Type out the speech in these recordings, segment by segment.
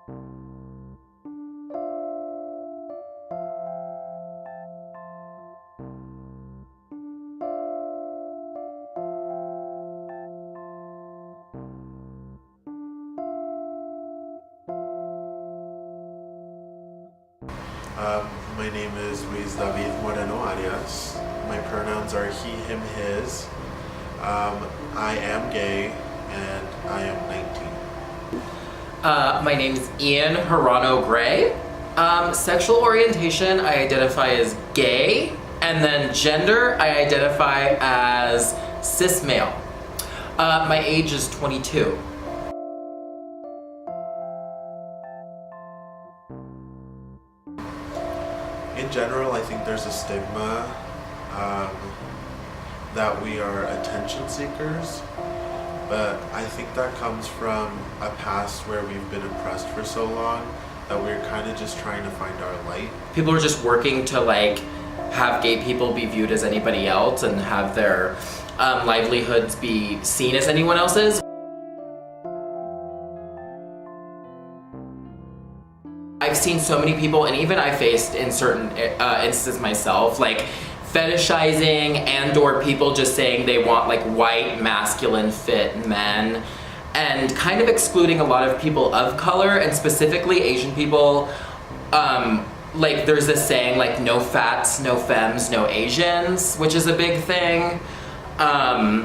My name is Moreno, arias. My pronouns are he, him, his. I am gay and I am 19. My name is Ian Harano Gray. Sexual orientation, I identify as gay, and then gender, I identify as cis male. My age is 22. In general, I think there's a stigma that we are attention seekers, but I think that comes from a past where we've been oppressed for so long that we're kind of just trying to find our light. People are just working to have gay people be viewed as anybody else and have their livelihoods be seen as anyone else's. I've seen so many people, and even I faced in certain instances myself, fetishizing and or people just saying they want white, masculine, fit men, and kind of excluding a lot of people of color, and specifically Asian people. There's this saying no fats, no femmes, no Asians, which is a big thing. And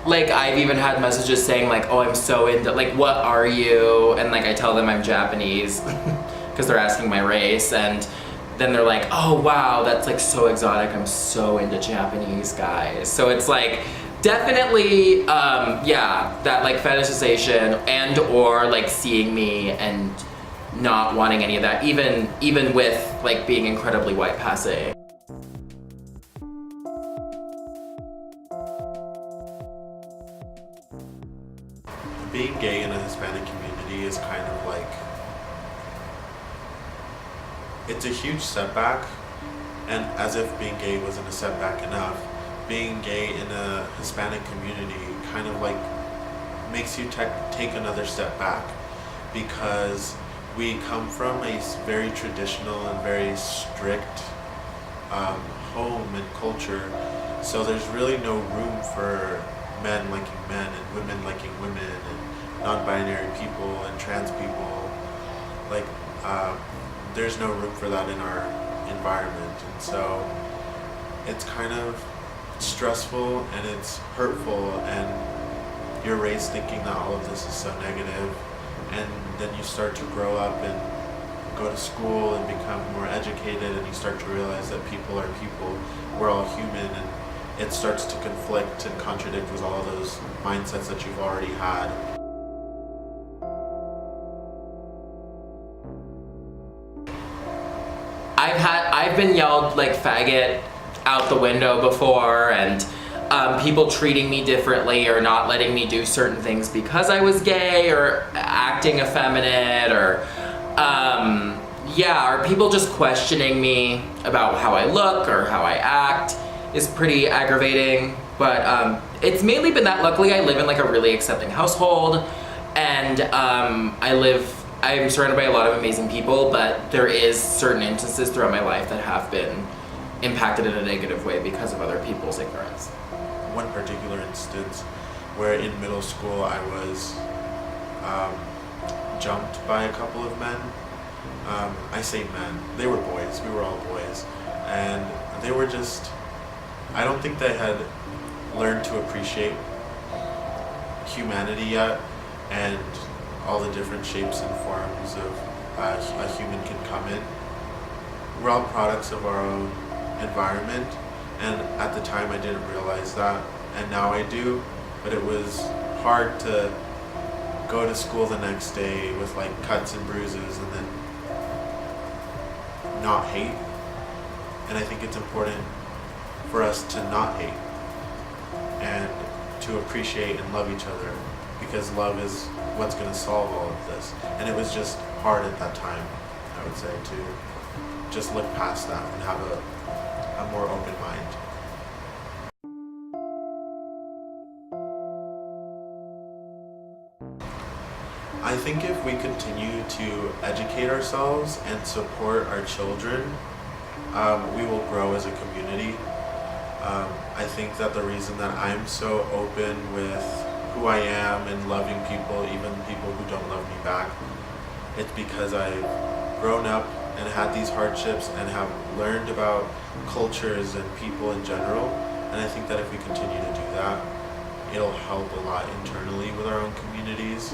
I've even had messages saying oh, I'm so into, what are you? And I tell them I'm Japanese because they're asking my race, and then they're like, oh wow, that's so exotic, I'm so into Japanese guys. So it's definitely, yeah, that fetishization and or seeing me and not wanting any of that, even with being incredibly white passing. Being gay in a Hispanic community is kind of it's a huge setback, and as if being gay wasn't a setback enough, being gay in a Hispanic community kind of makes you take another step back, because we come from a very traditional and very strict home and culture, so there's really no room for men liking men and women liking women and non-binary people and trans people. There's no room for that in our environment, and so it's kind of stressful and it's hurtful, and you're raised thinking that all of this is so negative, and then you start to grow up and go to school and become more educated, and you start to realize that people are people, we're all human, and it starts to conflict and contradict with all of those mindsets that you've already had. I've been yelled faggot out the window before, and people treating me differently or not letting me do certain things because I was gay or acting effeminate, or or people just questioning me about how I look or how I act is pretty aggravating. But it's mainly been that luckily I live in a really accepting household, and I'm surrounded by a lot of amazing people, but there is certain instances throughout my life that have been impacted in a negative way because of other people's ignorance. One particular instance where in middle school I was jumped by a couple of men. I say men, they were boys, we were all boys, and they were just, I don't think they had learned to appreciate humanity yet, and all the different shapes and forms of a human can come in. We're all products of our own environment, and at the time I didn't realize that, and now I do, but it was hard to go to school the next day with cuts and bruises and then not hate. And I think it's important for us to not hate and to appreciate and love each other, because love is what's going to solve all of this. And it was just hard at that time, I would say, to just look past that and have a more open mind. I think if we continue to educate ourselves and support our children, we will grow as a community. I think that the reason that I'm so open with who I am and loving people, even people who don't love me back, it's because I've grown up and had these hardships and have learned about cultures and people in general. And I think that if we continue to do that, it'll help a lot internally with our own communities.